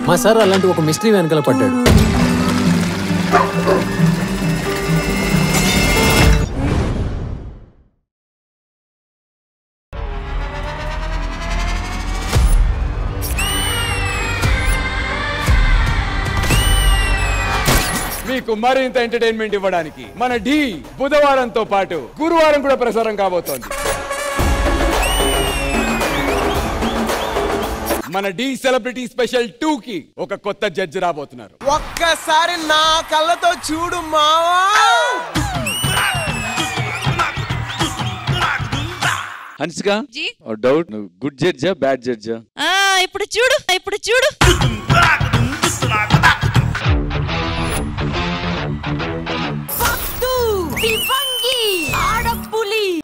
మా సార్ అలాంటి ఒక మిస్టరీ వెనకాల పడ్డాడు. మీకు మరింత ఎంటర్టైన్మెంట్ ఇవ్వడానికి మన ఢీ బుధవారంతో పాటు గురువారం కూడా ప్రసారం కాబోతోంది. మన ఢీ సెలబ్రిటీ స్పెషల్ 2 కి ఒక కొత్త జడ్జి రాబోతున్నారు. ఒక్కసారి నా కళ్ళతో చూడు మావా. హన్సిక డౌట్, గుడ్ జడ్జా బ్యాడ్ జడ్జా? ఇప్పుడు చూడు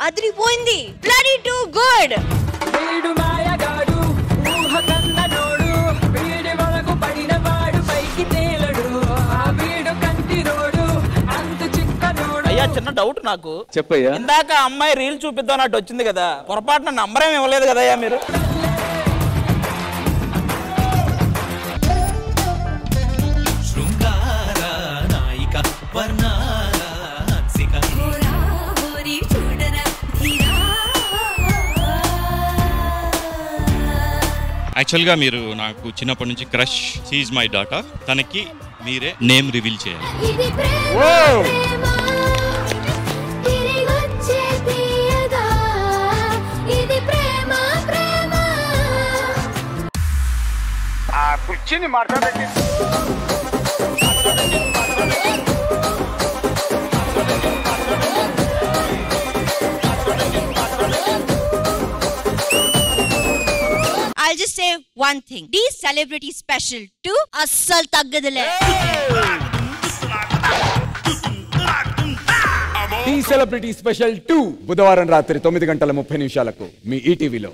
అదిరిపోయింది. Bloody too good. వీడు మాయగాడు, ఊహ కన్ననోడు, వీడి వరకు పడినవాడు పైకి తేలడు, ఆ వీడు కంటిరోడు, అంత చిక్కనోడు. అయ్యా చిన్న డౌట్ నాకు. చెప్పయ్యా. ఇందాక అమ్మాయి రీల్ చూపిద్దాం అన్నట్టు వచ్చింది కదా, పొరపాటున నంబర్ ఏమి ఇవ్వలేదు కదయ్యా మీరు? యాక్చువల్గా మీరు నాకు చిన్నప్పటి నుంచి crush. She is my daughter. తనకి మీరే నేమ్ రివీల్ చేయాలి. కూర్చుని మాట్లాడండి. I'll just say one thing. These celebrity special 2 అస్సలు తగ్గదులే. ఢీ సెలబ్రిటీ స్పెషల్ 2 బుధవారం రాత్రి 9:30 మీ ఈటీవీలో.